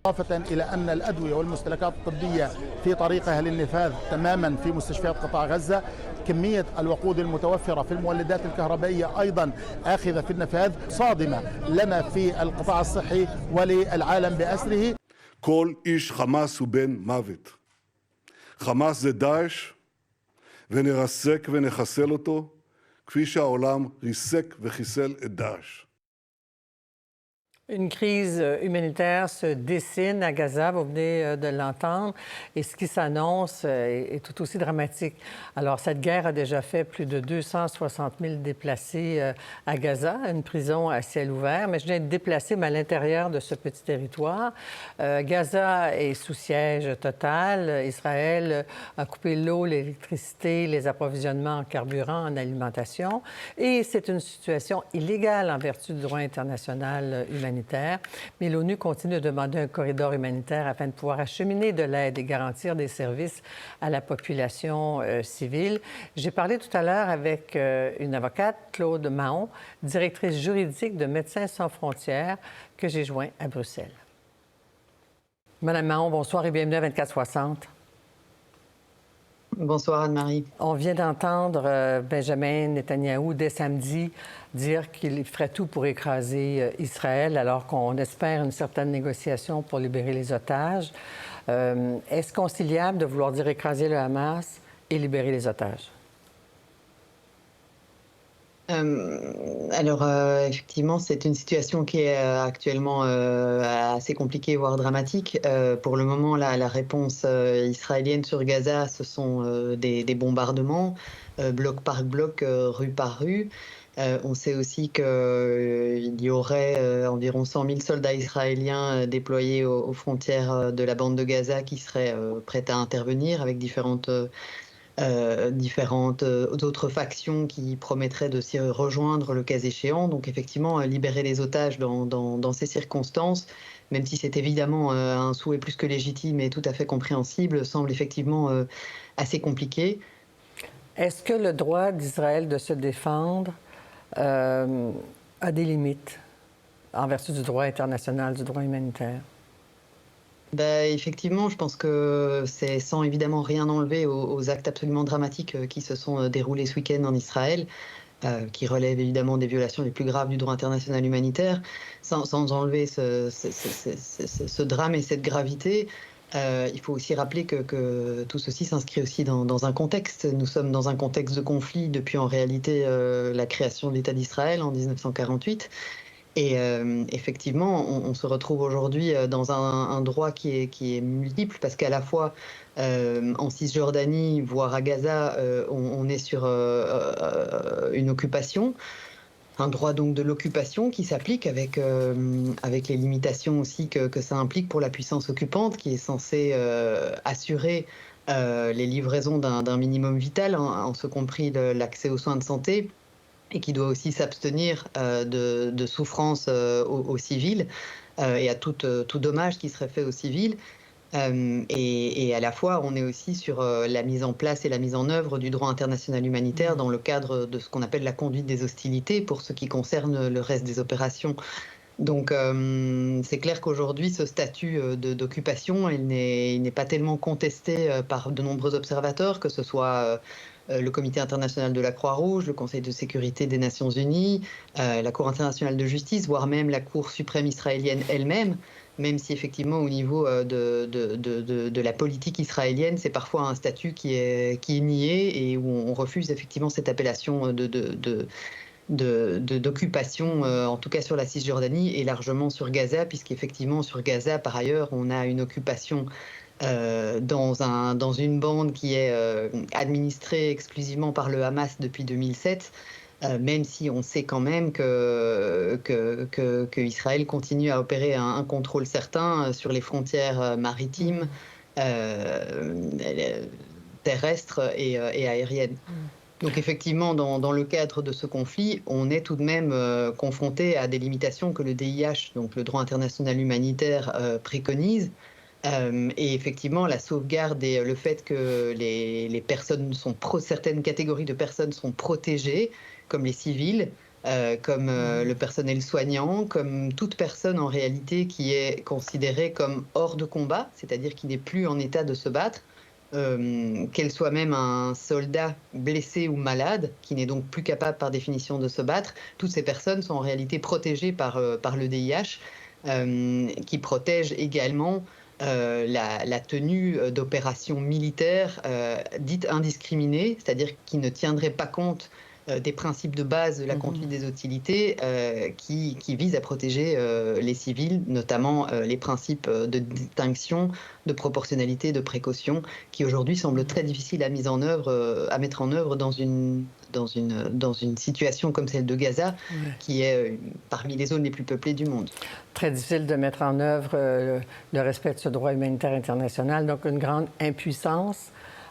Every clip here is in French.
إضافة إلى أن الأدوية والمستلزمات الطبية في طريقها للنفاذ تماما في مستشفيات قطاع غزة. كمية الوقود المتوفرة في المولدات الكهربائية أيضا آخذة في النفاذ، صادمة لنا في القطاع الصحي وللعالم بأسره. כל איש חמאס הוא בן מוות. חמאס זה דאעש, ונרסק ונחסל אותו, כפי שהעולם ריסק וחיסל את דאעש. Une crise humanitaire se dessine à Gaza, vous venez de l'entendre, et ce qui s'annonce est tout aussi dramatique. Alors, cette guerre a déjà fait plus de 260 000 déplacés à Gaza, une prison à ciel ouvert, mais je viens de déplacer à l'intérieur de ce petit territoire. Gaza est sous siège total. Israël a coupé l'eau, l'électricité, les approvisionnements en carburant, en alimentation, et c'est une situation illégale en vertu du droit international humanitaire. Mais l'ONU continue de demander un corridor humanitaire afin de pouvoir acheminer de l'aide et garantir des services à la population civile. J'ai parlé tout à l'heure avec une avocate, Claude Mahon, directrice juridique de Médecins sans frontières, que j'ai joint à Bruxelles. Madame Mahon, bonsoir et bienvenue à 24/60. Bonsoir Anne-Marie. On vient d'entendre Benjamin Netanyahou dès samedi dire qu'il ferait tout pour écraser Israël alors qu'on espère une certaine négociation pour libérer les otages. Est-ce conciliable de vouloir dire écraser le Hamas et libérer les otages? Effectivement, c'est une situation qui est actuellement assez compliquée, voire dramatique. Pour le moment, la réponse israélienne sur Gaza, ce sont des bombardements, bloc par bloc, rue par rue. On sait aussi qu'il y aurait environ 100 000 soldats israéliens déployés aux frontières de la bande de Gaza qui seraient prêts à intervenir avec différentes autres factions qui promettraient de s'y rejoindre le cas échéant. Donc effectivement, libérer les otages dans ces circonstances, même si c'est évidemment un souhait plus que légitime et tout à fait compréhensible, semble effectivement assez compliqué. Est-ce que le droit d'Israël de se défendre a des limites en vertu du droit international, du droit humanitaire? Effectivement, je pense que c'est sans évidemment rien enlever aux actes absolument dramatiques qui se sont déroulés ce week-end en Israël, qui relèvent évidemment des violations les plus graves du droit international humanitaire, sans enlever ce drame et cette gravité. Il faut aussi rappeler que tout ceci s'inscrit aussi dans un contexte. Nous sommes dans un contexte de conflit depuis en réalité la création de l'État d'Israël en 1948. Et effectivement, on se retrouve aujourd'hui dans un droit qui est multiple, parce qu'à la fois en Cisjordanie, voire à Gaza, on est sur une occupation, un droit donc de l'occupation qui s'applique avec les limitations aussi que ça implique pour la puissance occupante, qui est censée assurer les livraisons d'un minimum vital, en ce compris l'accès aux soins de santé, et qui doit aussi s'abstenir de souffrance aux civils et à tout dommage qui serait fait aux civils. Et à la fois, on est aussi sur la mise en place et la mise en œuvre du droit international humanitaire dans le cadre de ce qu'on appelle la conduite des hostilités pour ce qui concerne le reste des opérations. Donc c'est clair qu'aujourd'hui, ce statut d'occupation, il n'est pas tellement contesté par de nombreux observateurs, que ce soit le Comité international de la Croix-Rouge, le Conseil de sécurité des Nations Unies, la Cour internationale de justice, voire même la Cour suprême israélienne elle-même, même si effectivement au niveau de la politique israélienne, c'est parfois un statut qui est nié et où on refuse effectivement cette appellation d'occupation, en tout cas sur la Cisjordanie et largement sur Gaza, puisqu'effectivement sur Gaza, par ailleurs, on a une occupation dans une bande qui est administrée exclusivement par le Hamas depuis 2007, même si on sait quand même que Israël continue à opérer un contrôle certain sur les frontières maritimes, terrestres et aériennes. Donc effectivement, dans le cadre de ce conflit, on est tout de même confronté à des limitations que le DIH, donc le droit international humanitaire, préconise. Et effectivement, la sauvegarde et le fait que les personnes certaines catégories de personnes sont protégées, comme les civils, le personnel soignant, comme toute personne en réalité qui est considérée comme hors de combat, c'est-à-dire qui n'est plus en état de se battre, qu'elle soit même un soldat blessé ou malade, qui n'est donc plus capable par définition de se battre. Toutes ces personnes sont en réalité protégées par le DIH, qui protège également la tenue d'opérations militaires dites indiscriminées, c'est-à-dire qui ne tiendraient pas compte des principes de base de la conduite des hostilités qui visent à protéger les civils, notamment les principes de distinction, de proportionnalité, de précaution, qui aujourd'hui semblent très difficiles à mettre en œuvre dans une situation comme celle de Gaza, qui est parmi les zones les plus peuplées du monde. Très difficile de mettre en œuvre le respect de ce droit humanitaire international, donc une grande impuissance.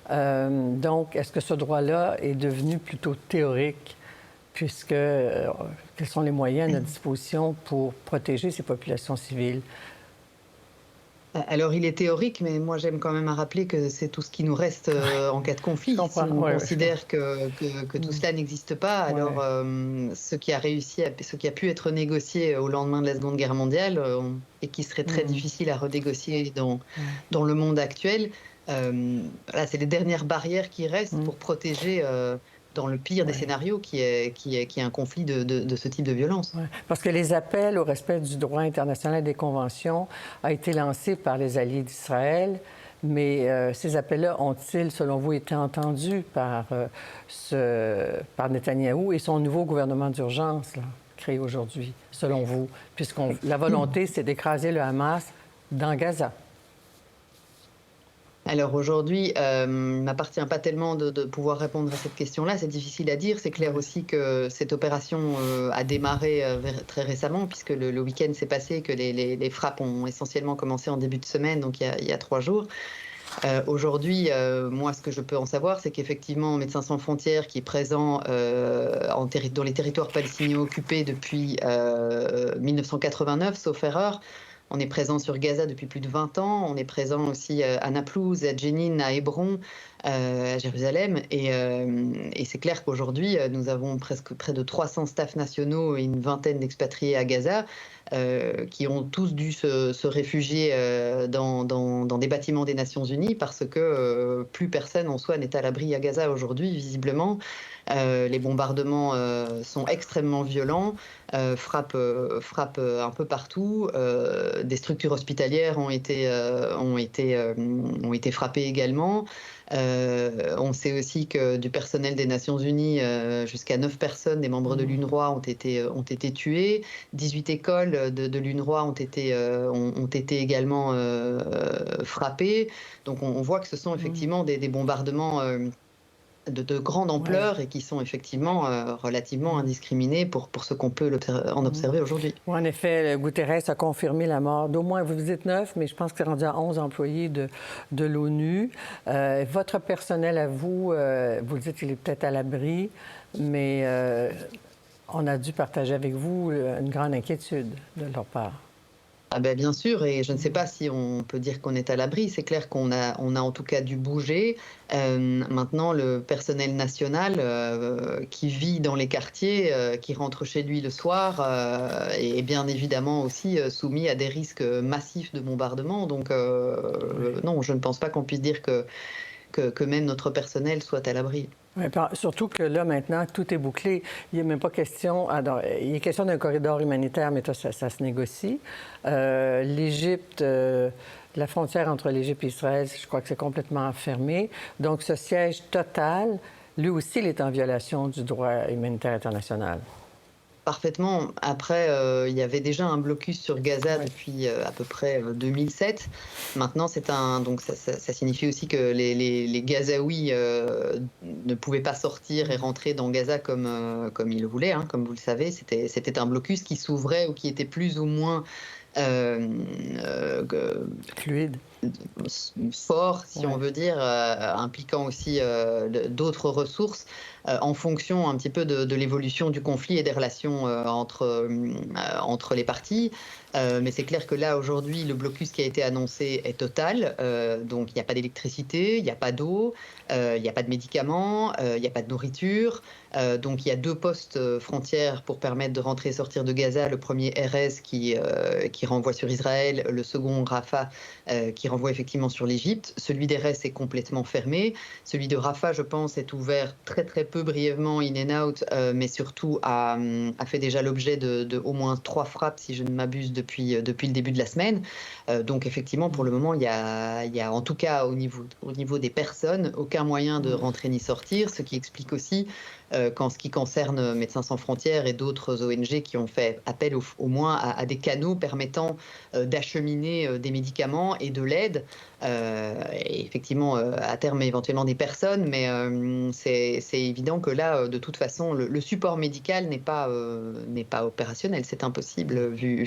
Donc, est-ce que ce droit-là est devenu plutôt théorique, puisque quels sont les moyens à notre disposition pour protéger ces populations civiles? Alors, il est théorique, mais moi, j'aime quand même à rappeler que c'est tout ce qui nous reste en cas de conflit. Si on considère que tout cela n'existe pas, alors ce qui a pu être négocié au lendemain de la Seconde Guerre mondiale et qui serait très difficile à renégocier dans le monde actuel, c'est les dernières barrières qui restent pour protéger, dans le pire des scénarios, qui est un conflit de ce type de violence. Parce que les appels au respect du droit international et des conventions ont été lancés par les alliés d'Israël, mais ces appels-là ont-ils, selon vous, été entendus par Netanyahou et son nouveau gouvernement d'urgence créé aujourd'hui, selon vous? Puisque la volonté, c'est d'écraser le Hamas dans Gaza. Alors aujourd'hui, il ne m'appartient pas tellement de pouvoir répondre à cette question-là. C'est difficile à dire. C'est clair aussi que cette opération a démarré très récemment, puisque le week-end s'est passé, que les frappes ont essentiellement commencé en début de semaine, donc il y a 3 jours. Aujourd'hui, moi, ce que je peux en savoir, c'est qu'effectivement, Médecins sans frontières, qui est présent dans les territoires palestiniens occupés depuis 1989, sauf erreur, on est présent sur Gaza depuis plus de 20 ans. On est présent aussi à Naplouse, à Jenin, à Hébron, à Jérusalem. Et c'est clair qu'aujourd'hui, nous avons près de 300 staffs nationaux et une vingtaine d'expatriés à Gaza qui ont tous dû se réfugier dans des bâtiments des Nations Unies parce que plus personne en soi n'est à l'abri à Gaza aujourd'hui, visiblement. Les bombardements sont extrêmement violents, frappent un peu partout. Des structures hospitalières ont été frappées également. On sait aussi que du personnel des Nations Unies, jusqu'à 9 personnes, des membres de l'UNRWA, ont été tués. 18 écoles de l'UNRWA ont été également frappées. Donc on voit que ce sont effectivement des bombardements de grande ampleur et qui sont effectivement relativement indiscriminés pour ce qu'on peut en observer aujourd'hui. En effet, Guterres a confirmé la mort d'au moins, vous dites 9, mais je pense que c'est rendu à 11 employés de l'ONU. Votre personnel à vous, vous dites qu'il est peut-être à l'abri, mais on a dû partager avec vous une grande inquiétude de leur part. Ah ben bien sûr, et je ne sais pas si on peut dire qu'on est à l'abri. C'est clair qu'on a en tout cas dû bouger. Maintenant, le personnel national qui vit dans les quartiers, qui rentre chez lui le soir, est bien évidemment aussi soumis à des risques massifs de bombardement. Donc non, je ne pense pas qu'on puisse dire que même notre personnel soit à l'abri. Oui, surtout que là, maintenant, tout est bouclé. Il n'y a même pas question... il est question d'un corridor humanitaire, mais ça se négocie. L'Égypte, la frontière entre l'Égypte et Israël, je crois que c'est complètement fermé. Donc, ce siège total, lui aussi, il est en violation du droit humanitaire international. Parfaitement. Après, il y avait déjà un blocus sur Gaza depuis à peu près 2007. Maintenant, donc ça signifie aussi que les Gazaouis ne pouvaient pas sortir et rentrer dans Gaza comme ils le voulaient, comme vous le savez. C'était un blocus qui s'ouvrait ou qui était plus ou moins Fluide. Fort, si on veut dire, impliquant aussi d'autres ressources, en fonction un petit peu de l'évolution du conflit et des relations entre les parties. Mais c'est clair que là, aujourd'hui, le blocus qui a été annoncé est total. Donc, il n'y a pas d'électricité, il n'y a pas d'eau, il n'y a pas de médicaments, il n'y a pas de nourriture. Donc, il y a 2 postes frontières pour permettre de rentrer et sortir de Gaza. Le premier, Erez, qui renvoie sur Israël. Le second, Rafah, qui renvoie effectivement sur l'Égypte. Celui d'Erez est complètement fermé. Celui de Rafah, je pense, est ouvert très très peu brièvement, in and out, mais surtout a fait déjà l'objet de au moins 3 frappes, si je ne m'abuse, depuis le début de la semaine. Donc effectivement, pour le moment, il y a en tout cas au niveau des personnes, aucun moyen de rentrer ni sortir, ce qui explique aussi qu'en ce qui concerne Médecins sans frontières et d'autres ONG qui ont fait appel au moins à des canaux permettant d'acheminer des médicaments et de l'aide, et effectivement à terme éventuellement des personnes, mais c'est évident que là, de toute façon, le support médical n'est pas opérationnel, c'est impossible vu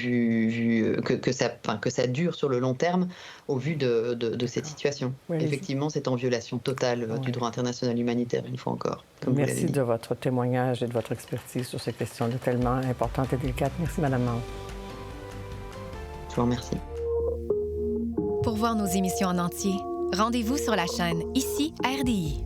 que ça dure sur le long terme au vu de cette situation. Oui, effectivement, c'est en violation totale du droit international humanitaire, une fois encore. Merci de votre témoignage et de votre expertise sur ces questions tellement importantes et délicates. Merci, Mme Mao. Je vous remercie. Pour voir nos émissions en entier, rendez-vous sur la chaîne Ici RDI.